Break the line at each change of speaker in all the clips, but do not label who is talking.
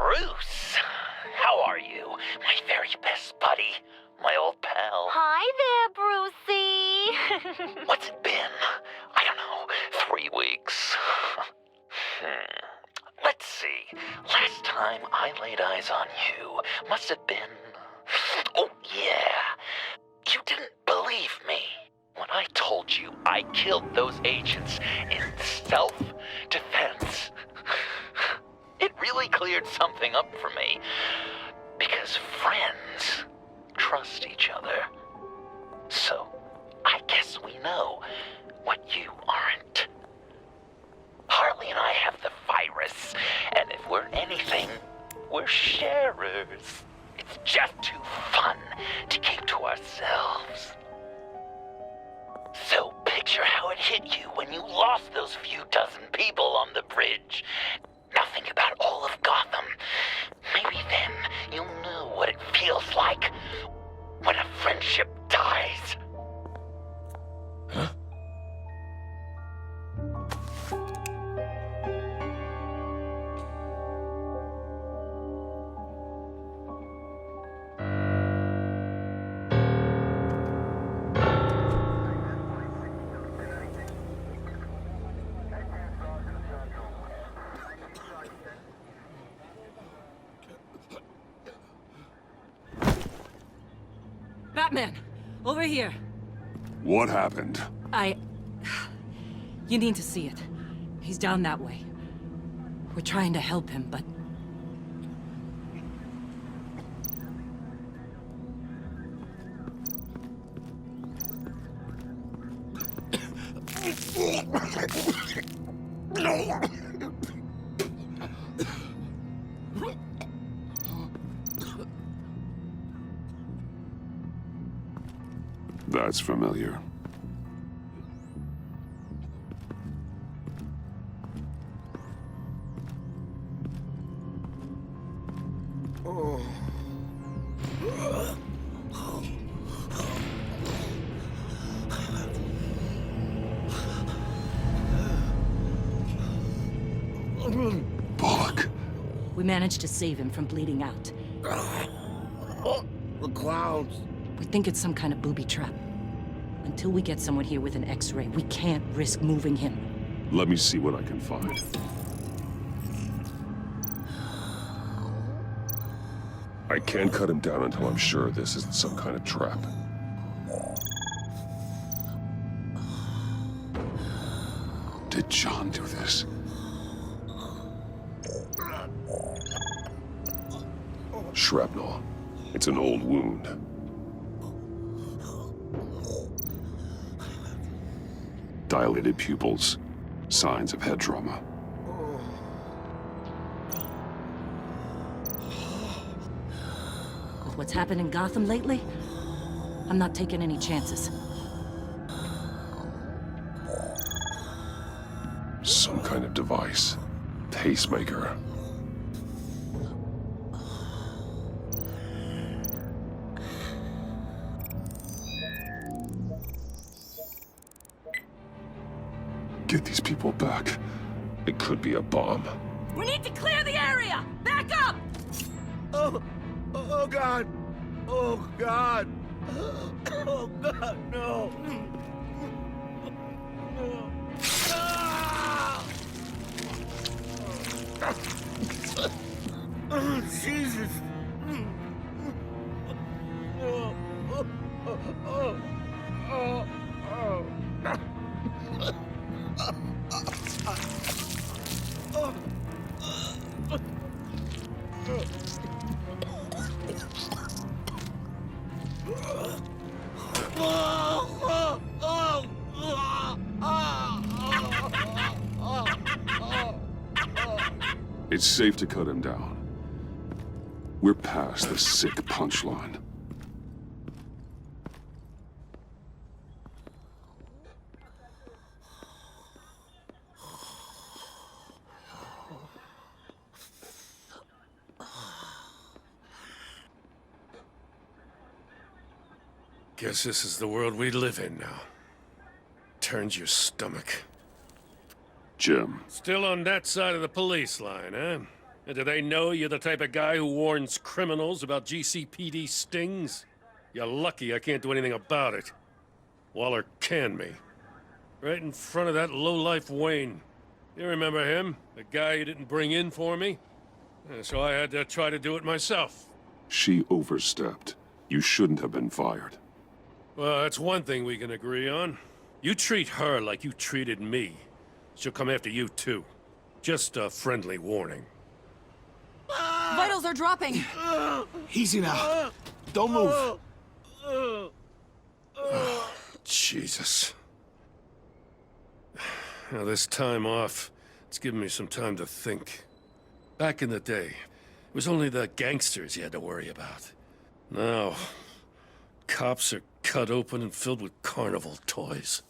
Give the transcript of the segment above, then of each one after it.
Bruce, how are you? My very best buddy, my old pal.
Hi there, Brucey.
What's it been? I don't know, 3 weeks. Let's see. Last time I laid eyes on you must have been... Oh, yeah. You didn't believe me when I told you I killed those agents in self-defense. It really cleared something up for me. Because friends trust each other. So, I guess we know what you aren't. Harley and I have the virus, and if we're anything, we're sharers. It's just too fun to keep to ourselves. So picture how it hit you when you lost those few dozen people on the bridge. Now think about all of Gotham. Maybe then you'll know what it feels like when a friendship dies.
Huh?
Batman! Over here!
What happened?
You need to see it. He's down that way. We're trying to help him, but...
That's familiar. Bullock.
We managed to save him from bleeding out.
The clouds.
We think it's some kind of booby trap. Until we get someone here with an X-ray, we can't risk moving him.
Let me see what I can find. I can't cut him down until I'm sure this isn't some kind of trap. Did John do this? Shrapnel. It's an old wound. Dilated pupils. Signs of head trauma.
With what's happened in Gotham lately, I'm not taking any chances.
Some kind of device. Pacemaker. Get these people back. It could be a bomb.
We need to clear the area! Back up!
Oh God! Oh God! Oh God, no! Oh, Jesus!
It's safe to cut him down. We're past the sick punchline.
Guess this is the world we live in now. Turns your stomach.
Jim.
Still on that side of the police line, huh? And do they know you're the type of guy who warns criminals about GCPD stings? You're lucky I can't do anything about it. Waller canned me. Right in front of that lowlife Wayne. You remember him? The guy you didn't bring in for me? So I had to try to do it myself.
She overstepped. You shouldn't have been fired.
Well, that's one thing we can agree on. You treat her like you treated me. She'll come after you, too. Just a friendly warning.
Vitals are dropping!
Easy now. Don't move.
Jesus. Now, this time off, it's given me some time to think. Back in the day, it was only the gangsters you had to worry about. Now, cops are cut open and filled with carnival toys.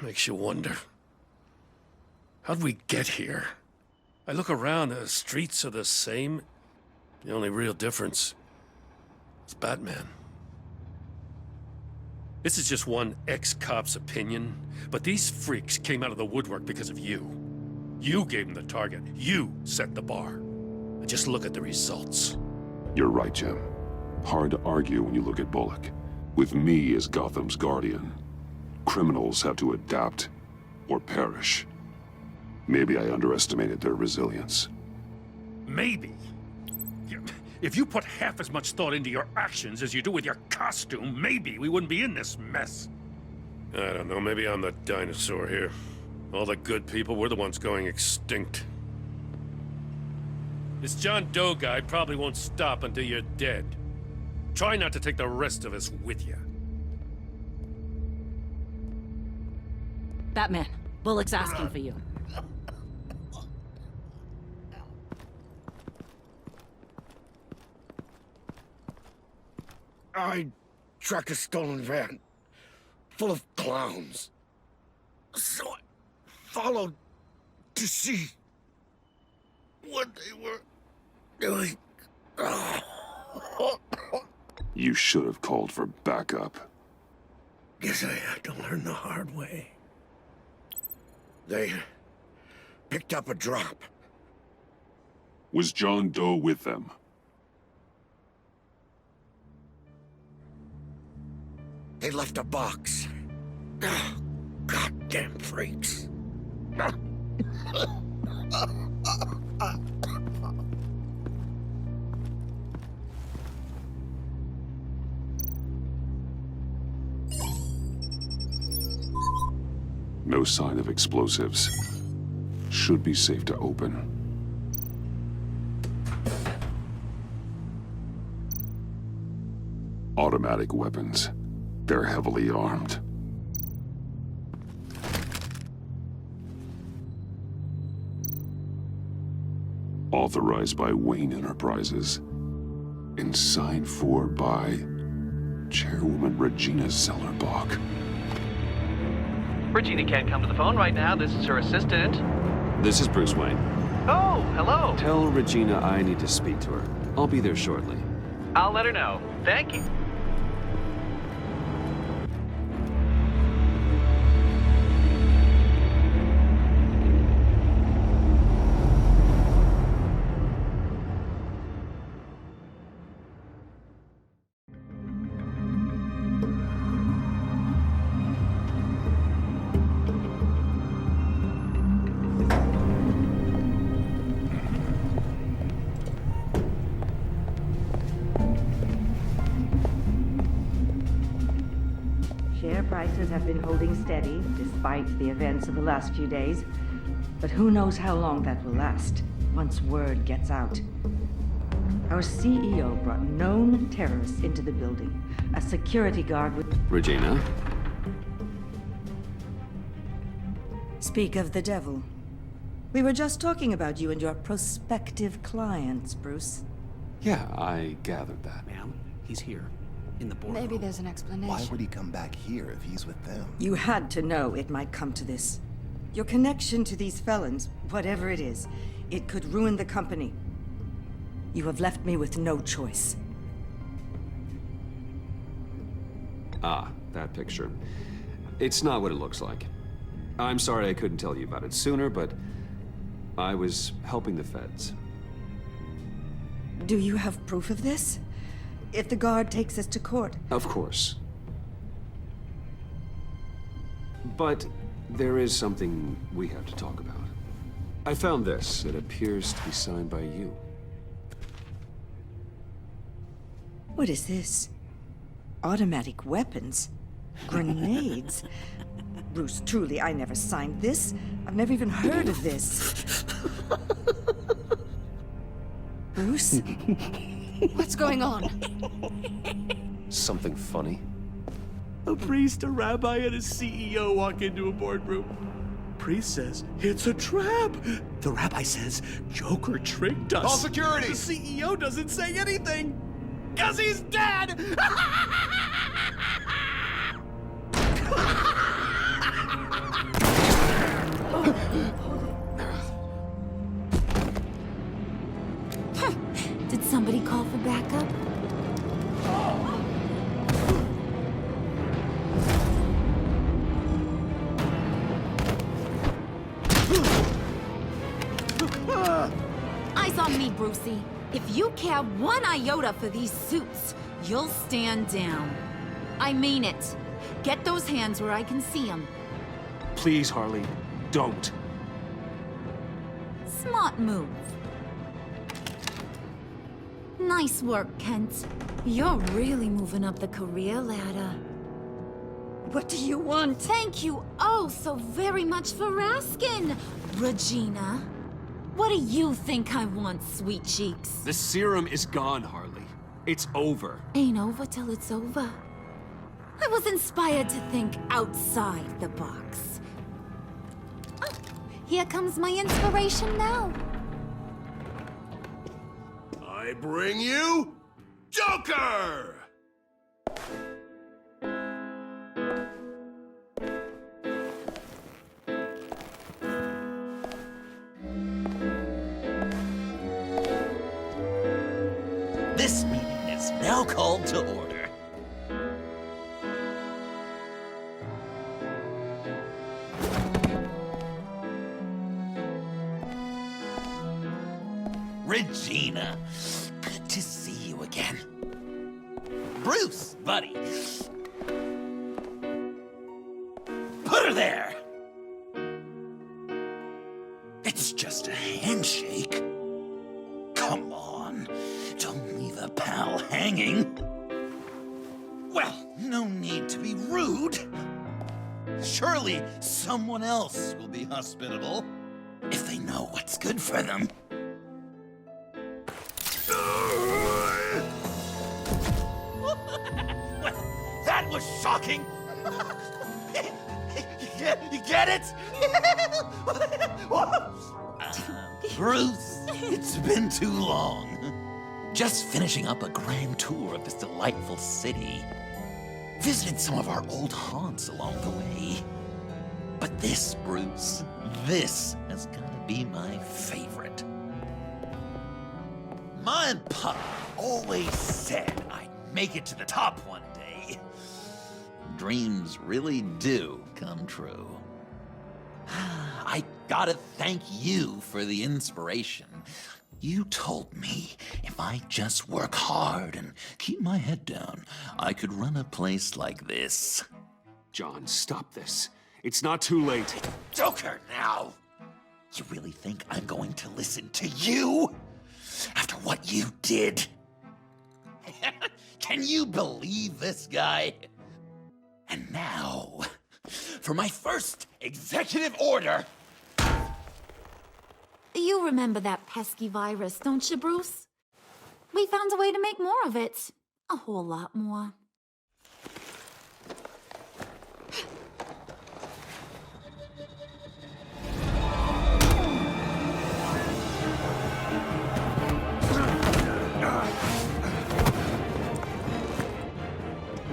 Makes you wonder. How'd we get here? I look around, the streets are the same. The only real difference is Batman. This is just one ex-cop's opinion, but these freaks came out of the woodwork because of you. You gave them the target. You set the bar. And just look at the results.
You're right, Jim. Hard to argue when you look at Bullock. With me as Gotham's guardian, criminals have to adapt or perish. Maybe I underestimated their resilience.
Maybe. If you put half as much thought into your actions as you do with your costume, maybe we wouldn't be in this mess. I don't know, maybe I'm the dinosaur here. All the good people, we're the ones going extinct. This John Doe guy probably won't stop until you're dead. Try not to take the rest of us with you.
Batman, Bullock's asking for you.
I tracked a stolen van full of clowns. So I followed to see what they were doing.
You should have called for backup.
Guess I had to learn the hard way. They picked up a drop.
Was John Doe with them?
They left a box. Goddamn freaks.
No sign of explosives. Should be safe to open. Automatic weapons. They're heavily armed. Authorized by Wayne Enterprises. And signed for by Chairwoman Regina Zellerbach.
Regina can't come to the phone right now. This is her assistant.
This is Bruce Wayne.
Oh, hello.
Tell Regina I need to speak to her. I'll be there shortly.
I'll let her know. Thank you.
Share prices have been holding steady despite the events of the last few days. But who knows how long that will last once word gets out. Our CEO brought known terrorists into the building. A security guard with...
Regina?
Speak of the devil. We were just talking about you and your prospective clients, Bruce.
Yeah, I gathered that.
Ma'am, he's here. In the boardroom.
Maybe there's an explanation.
Why would he come back here if he's with them?
You had to know it might come to this. Your connection to these felons, whatever it is, it could ruin the company. You have left me with no choice.
Ah, that picture. It's not what it looks like. I'm sorry I couldn't tell you about it sooner, but I was helping the feds.
Do you have proof of this? If the guard takes us to court?
Of course. But there is something we have to talk about. I found this. It appears to be signed by you.
What is this? Automatic weapons? Grenades? Bruce, truly, I never signed this. I've never even heard of this. Bruce?
What's going on?
Something funny?
A priest, a rabbi, and a CEO walk into a boardroom. Priest says, it's a trap. The rabbi says, Joker tricked us.
Call security!
The CEO doesn't say anything, 'cause he's dead!
Did somebody call for backup? Eyes on me, Brucey. If you care one iota for these suits, you'll stand down. I mean it. Get those hands where I can see them.
Please, Harley, don't.
Smart move. Nice work, Kent. You're really moving up the career ladder.
What do you want?
Thank you oh so very much for asking, Regina. What do you think I want, sweet cheeks?
The serum is gone, Harley. It's over.
Ain't over till it's over. I was inspired to think outside the box. Oh, here comes my inspiration now.
I bring you Joker!
This meeting is now called to order. Regina, good to see you again. Bruce, buddy. Put her there. It's just a handshake. Come on, don't leave a pal hanging. Well, no need to be rude. Surely someone else will be hospitable if they know what's good for them. That was shocking! You get it? Bruce, it's been too long. Just finishing up a grand tour of this delightful city. Visited some of our old haunts along the way. But this, Bruce, this has got to be my favorite. My pa always said I'd make it to the top one day. Dreams really do come true. I gotta thank you for the inspiration. You told me if I just work hard and keep my head down, I could run a place like this.
John, stop this. It's not too late.
Joker now! You really think I'm going to listen to you? After what you did? Can you believe this guy? And now, for my first executive order.
You remember that pesky virus, don't you, Bruce? We found a way to make more of it. A whole lot more.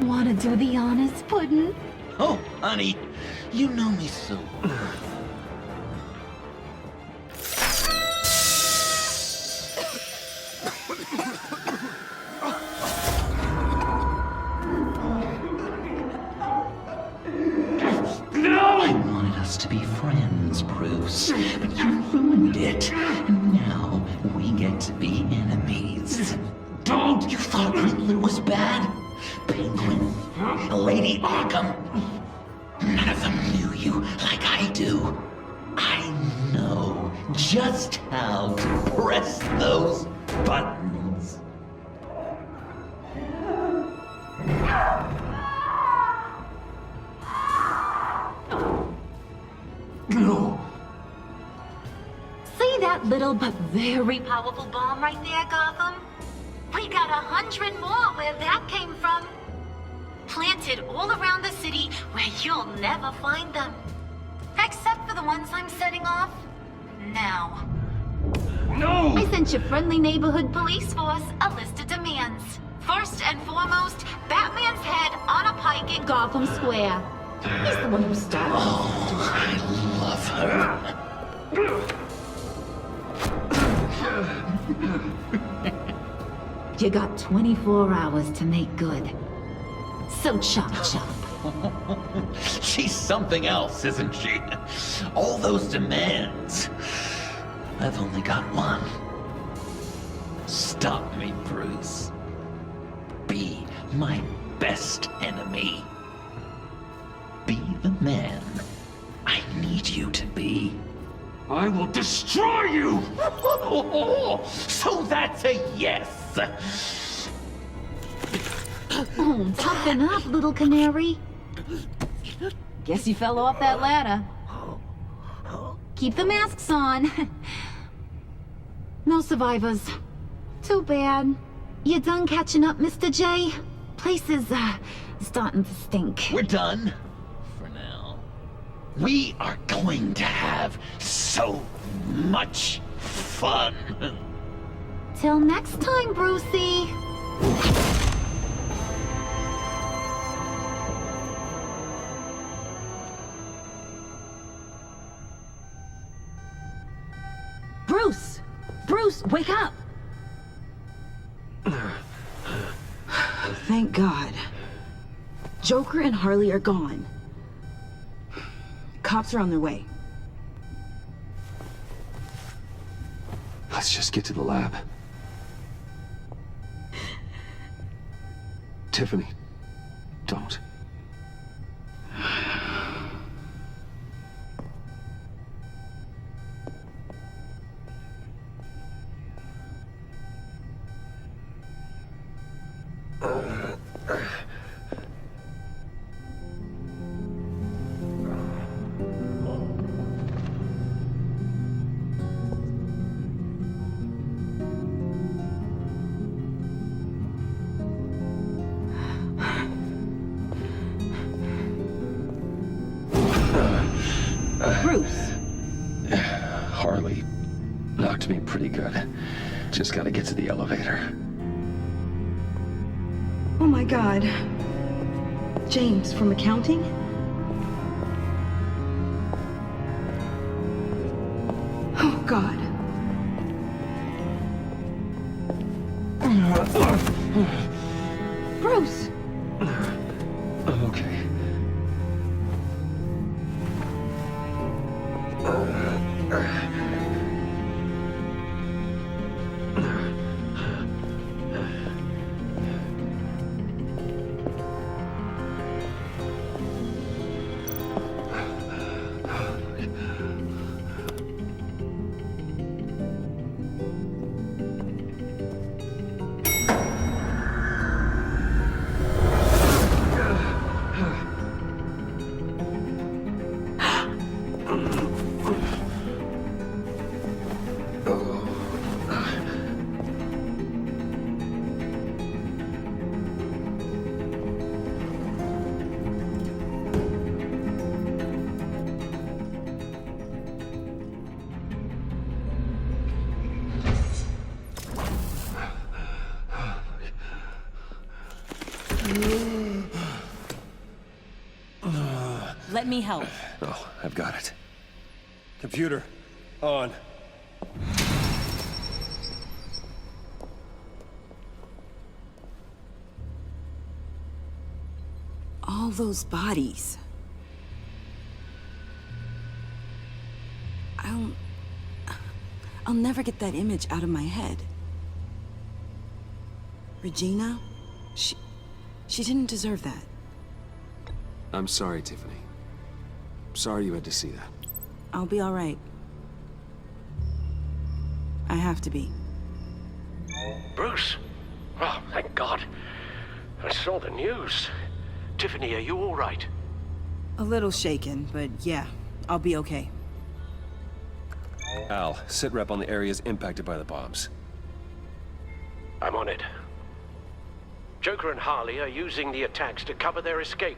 Wanna do the honors, Puddin'?
Oh, honey, you know me so well. I wanted us to be friends, Bruce. Bruce, but you ruined it. And now we get to be enemies. Don't! You thought Riddler was bad? Penguin, Lady Arkham. None of them knew you like I do. I know just how to press those buttons. No.
See that little but very powerful bomb right there, Gotham? We got 100 more where that came from. Planted all around the city where you'll never find them. Except for the ones I'm setting off now.
No!
I sent your friendly neighborhood police force a list of demands. First and foremost, Batman's head on a pike in Gotham Square. He's the one who started.
Oh, I love her.
You got 24 hours to make good. So chop chop.
She's something else, isn't she? All those demands. I've only got one. Stop me, Bruce. Be my best enemy. Be the man I need you to be. I will destroy you! So that's a yes!
Oh, toughen up, little canary. Guess you fell off that ladder. Keep the masks on. No survivors. Too bad. You done catching up, Mr. J? Place is, starting to stink.
We're done. For now. We are going to have so much fun.
Till next time, Brucey.
Bruce! Bruce, wake up! Thank God. Joker and Harley are gone. Cops are on their way.
Let's just get to the lab. Tiffany, don't.
Bruce!
Harley knocked me pretty good. Just gotta get to the elevator.
Oh my God. James, from accounting? Oh God. Bruce!
I'm okay.
Let me help.
Oh, I've got it.
Computer, on.
All those bodies.
I'll never get that image out of my head. Regina? She didn't deserve that.
I'm sorry, Tiffany. Sorry you had to see that.
I'll be all right. I have to be.
Bruce? Oh, thank God. I saw the news. Tiffany, are you all right?
A little shaken, but yeah, I'll be okay.
Al, sit rep on the areas impacted by the bombs.
I'm on it. Joker and Harley are using the attacks to cover their escape.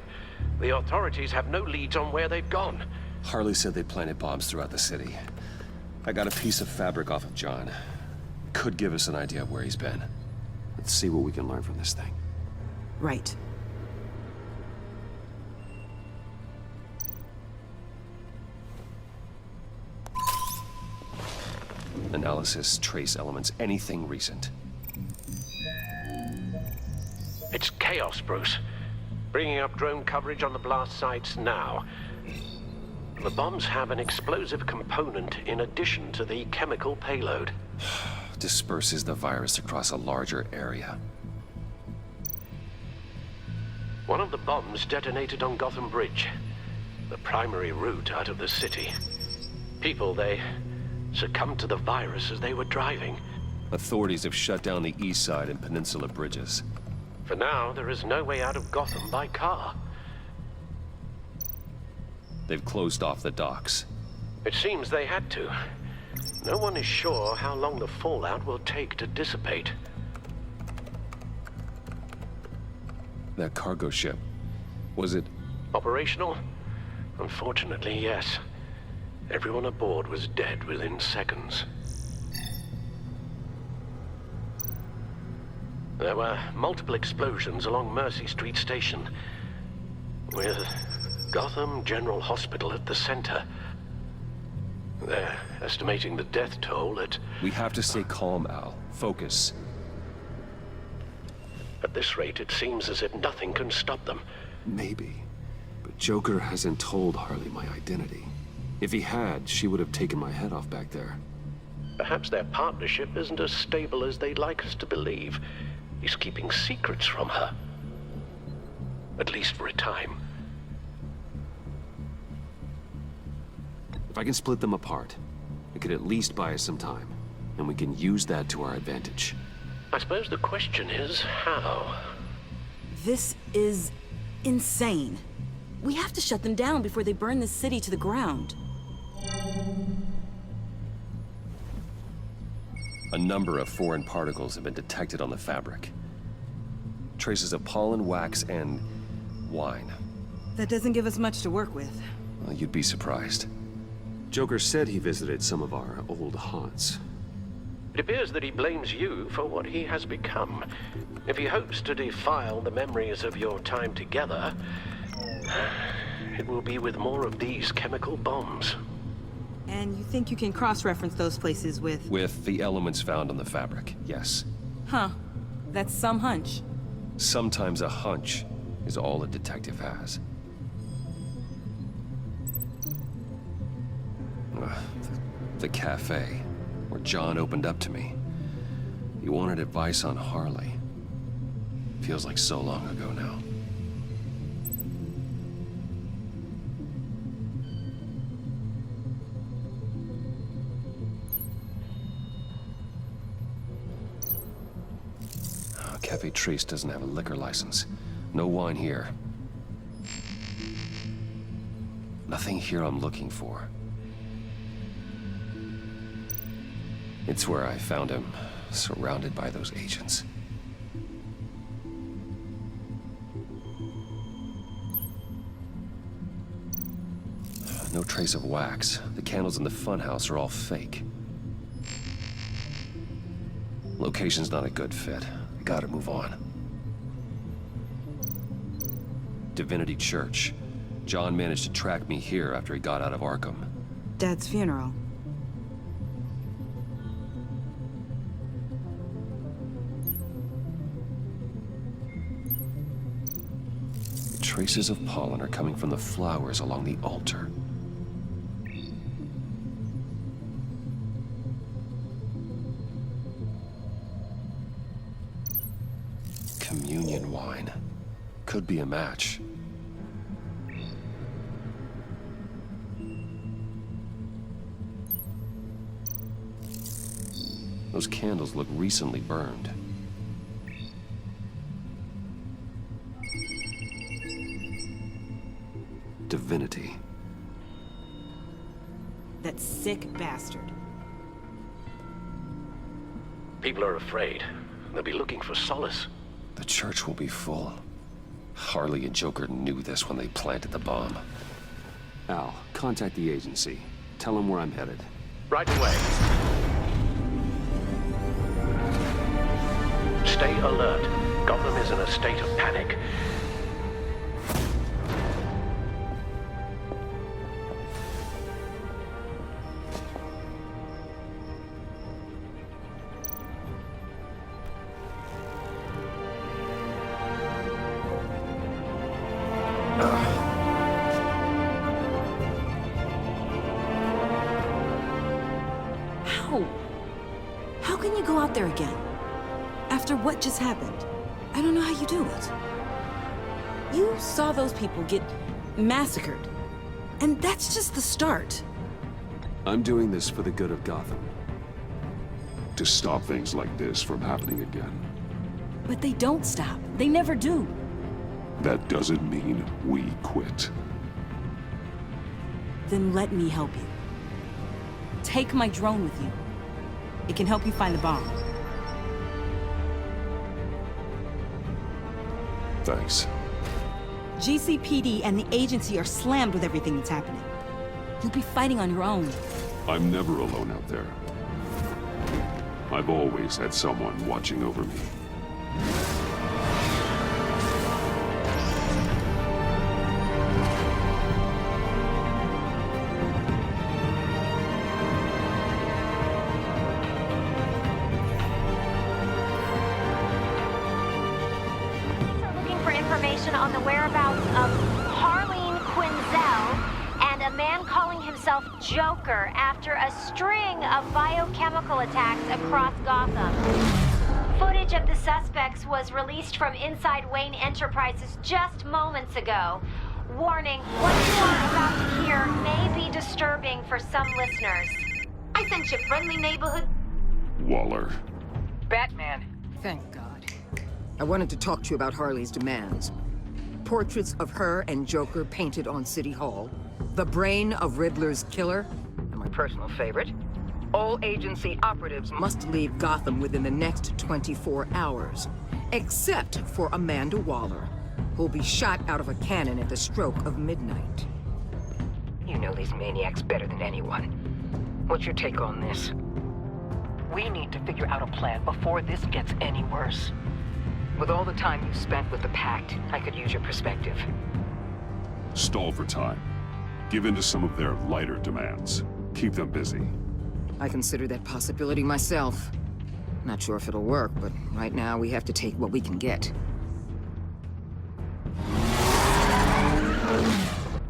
The authorities have no leads on where they've gone.
Harley said they planted bombs throughout the city. I got a piece of fabric off of John. Could give us an idea of where he's been. Let's see what we can learn from this thing.
Right.
Analysis, trace elements, anything recent.
It's chaos, Bruce. Bringing up drone coverage on the blast sites now. The bombs have an explosive component in addition to the chemical payload.
Disperses the virus across a larger area.
One of the bombs detonated on Gotham Bridge, the primary route out of the city. People, they succumbed to the virus as they were driving.
Authorities have shut down the east side and peninsula bridges.
For now, there is no way out of Gotham by car.
They've closed off the docks.
It seems they had to. No one is sure how long the fallout will take to dissipate.
That cargo ship, was it...
Operational? Unfortunately, yes. Everyone aboard was dead within seconds. There were multiple explosions along Mercy Street Station, with Gotham General Hospital at the center. They're estimating the death toll at...
We have to stay calm, Al. Focus.
At this rate, it seems as if nothing can stop them.
Maybe. But Joker hasn't told Harley my identity. If he had, she would have taken my head off back there.
Perhaps their partnership isn't as stable as they'd like us to believe. He's keeping secrets from her. At least for a time.
If I can split them apart, it could at least buy us some time. And we can use that to our advantage.
I suppose the question is, how?
This is insane. We have to shut them down before they burn this city to the ground.
A number of foreign particles have been detected on the fabric. Traces of pollen, wax, and wine.
That doesn't give us much to work with.
Well, you'd be surprised. Joker said he visited some of our old haunts.
It appears that he blames you for what he has become. If he hopes to defile the memories of your time together, it will be with more of these chemical bombs.
And you think you can cross-reference those places with...
With the elements found on the fabric, yes.
Huh. That's some hunch.
Sometimes a hunch is all a detective has. The cafe, where John opened up to me. He wanted advice on Harley. Feels like so long ago now. Cafe Trace doesn't have a liquor license. No wine here. Nothing here I'm looking for. It's where I found him, surrounded by those agents. No trace of wax. The candles in the funhouse are all fake. Location's not a good fit. I gotta move on. Divinity Church. John managed to track me here after he got out of Arkham.
Dad's funeral.
Traces of pollen are coming from the flowers along the altar. communion wine. Could be a match. Those candles look recently burned. Divinity.
That sick bastard.
People are afraid. They'll be looking for solace.
The church will be full. Harley and Joker knew this when they planted the bomb. Al, contact the agency. Tell them where I'm headed.
Right away. Stay alert. Gotham is in a state of panic.
How can you go out there again? After what just happened? I don't know how you do it. You saw those people get massacred. And that's just the start.
I'm doing this for the good of Gotham. To stop things like this from happening again.
But they don't stop. They never do.
That doesn't mean we quit.
Then let me help you. Take my drone with you. It can help you find the bomb.
Thanks.
GCPD and the agency are slammed with everything that's happening. You'll be fighting on your own.
I'm never alone out there. I've always had someone watching over me.
On the whereabouts of Harleen Quinzel and a man calling himself Joker after a string of biochemical attacks across Gotham. Footage of the suspects was released from inside Wayne Enterprises just moments ago. Warning, what you are about to hear may be disturbing for some listeners. I sent you friendly neighborhood...
Waller.
Batman.
Thank God. I wanted to talk to you about Harley's demands. Portraits of her and Joker painted on City Hall. The brain of Riddler's killer. And my personal favorite. All agency operatives must leave Gotham within the next 24 hours. Except for Amanda Waller, who'll be shot out of a cannon at the stroke of midnight. You know these maniacs better than anyone. What's your take on this?
We need to figure out a plan before this gets any worse.
With all the time you've spent with the Pact, I could use your perspective.
Stall for time. Give in to some of their lighter demands. Keep them busy.
I consider that possibility myself. Not sure if it'll work, but right now we have to take what we can get.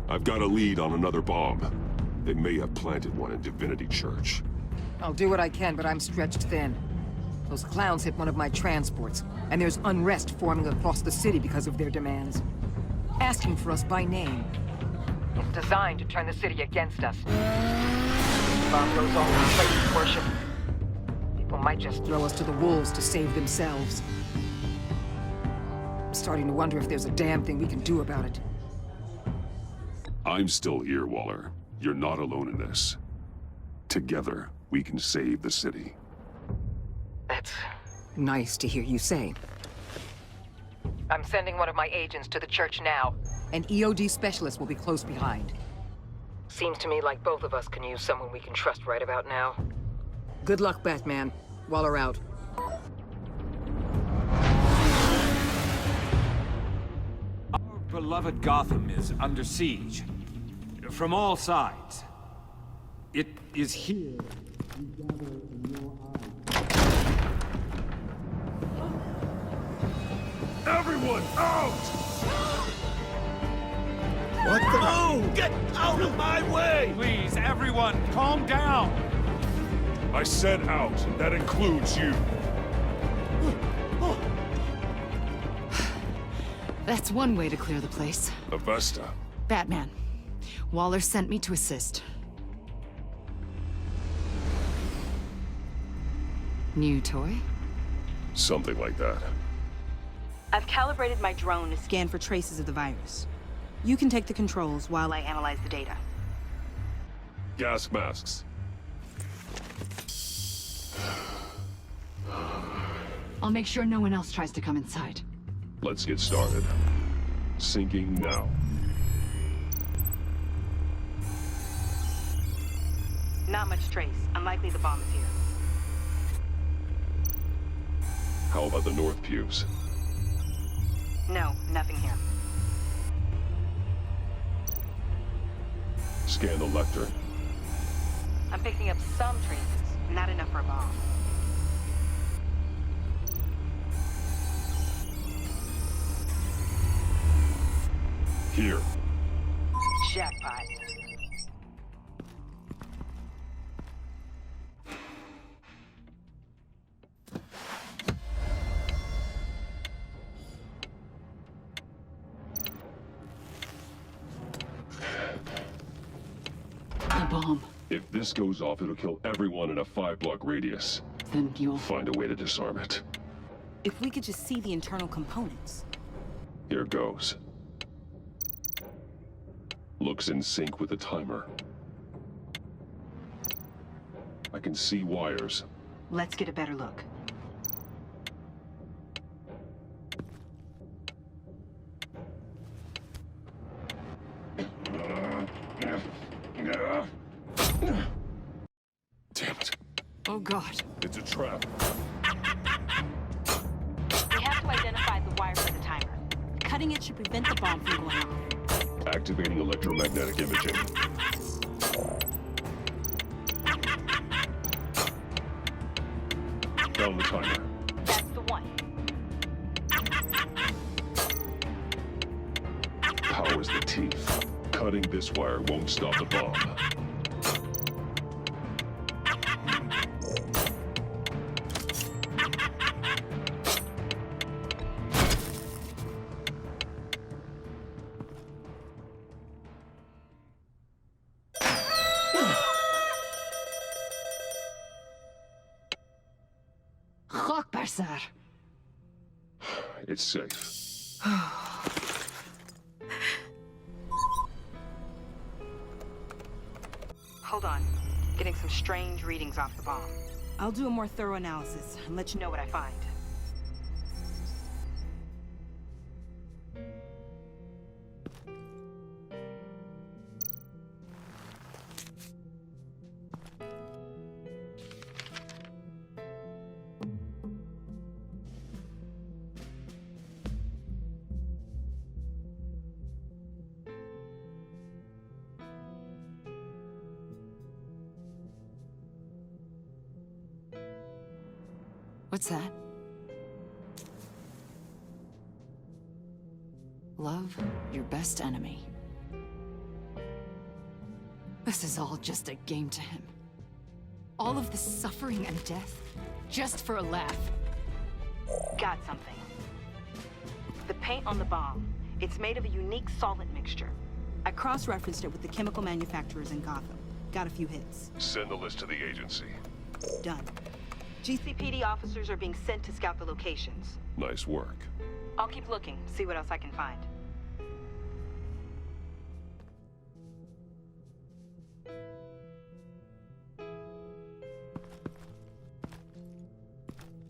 I've got a lead on another bomb. They may have planted one in Divinity Church.
I'll do what I can, but I'm stretched thin. Those clowns hit one of my transports, and there's unrest forming across the city because of their demands. Asking for us by name. It's designed to turn the city against us. Bomb goes all in place of worship. People might just throw us to the wolves to save themselves. I'm starting to wonder if there's a damn thing we can do about it.
I'm still here, Waller. You're not alone in this. Together, we can save the city.
That's nice to hear you say. I'm sending one of my agents to the church now. An EOD specialist will be close behind. Seems to me like both of us can use someone we can trust right about now. Good luck, Batman. Waller out.
Our beloved Gotham is under siege. From all sides. It is here we gather in your eyes.
Everyone, out!
What the? Oh, get out of my way!
Please, everyone, calm down!
I said out. That includes you.
That's one way to clear the place.
Avesta.
Batman. Waller sent me to assist. New toy?
Something like that.
I've calibrated my drone to scan for traces of the virus. You can take the controls while I analyze the data.
Gas masks.
I'll make sure no one else tries to come inside.
Let's get started. Syncing now.
Not much trace. Unlikely the bomb is here.
How about the north pubes?
No, nothing here.
Scan the lectern.
I'm picking up some traces. Not enough for a bomb.
Here.
Jackpot.
The bomb.
If this goes off, it'll kill everyone in a 5-block radius.
Then you'll
find a way to disarm it.
If we could just see the internal components.
Here goes. Looks in sync with the timer. I can see wires.
Let's get a better look.
Damn it.
Oh God.
It's a trap.
We have to identify the wire for the timer. Cutting it should prevent the bomb from going off.
Activating electromagnetic imaging. Down the timer.
That's the one.
Power's the teeth. Cutting this wire won't stop the bomb.
Sir.
It's safe.
Hold on. Getting some strange readings off the bomb. I'll do a more thorough analysis and let you know what I find.
What's that? Love your best enemy. This is all just a game to him. All of this suffering and death, just for a laugh.
Got something. The paint on the bomb. It's made of a unique solvent mixture. I cross-referenced it with the chemical manufacturers in Gotham. Got a few hits.
Send the list to the agency.
Done. GCPD officers are being sent to scout the locations.
Nice work.
I'll keep looking, see what else I can find.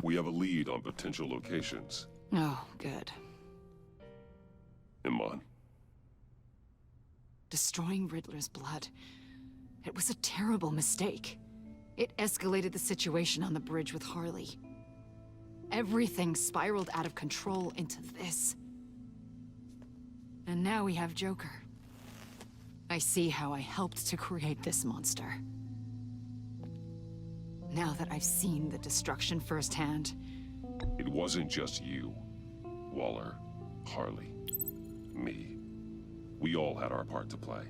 We have a lead on potential locations.
Oh, good.
Iman.
Destroying Riddler's blood. It was a terrible mistake. It escalated the situation on the bridge with Harley. Everything spiraled out of control into this. And now we have Joker. I see how I helped to create this monster. Now that I've seen the destruction firsthand...
It wasn't just you. Waller, Harley, me. We all had our part to play.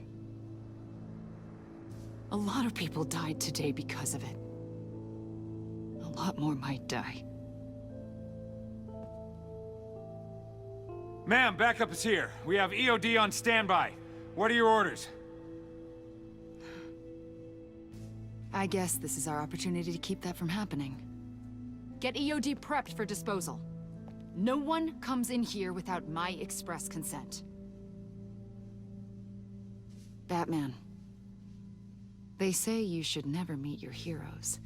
A lot of people died today because of it. A lot more might die.
Ma'am, backup is here. We have EOD on standby. What are your orders?
I guess this is our opportunity to keep that from happening. Get EOD prepped for disposal. No one comes in here without my express consent. Batman. They say you should never meet your heroes.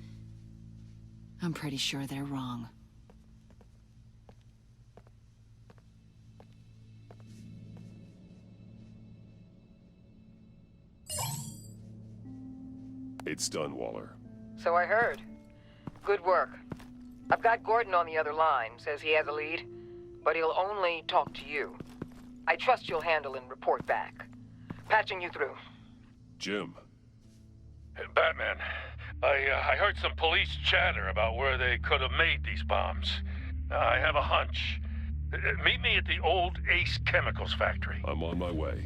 I'm pretty sure they're wrong.
It's done, Waller.
So I heard. Good work. I've got Gordon on the other line, says he has a lead, but he'll only talk to you. I trust you'll handle and report back. Patching you through.
Jim.
Batman, I heard some police chatter about where they could have made these bombs. I have a hunch. Meet me at the old Ace Chemicals factory.
I'm on my way.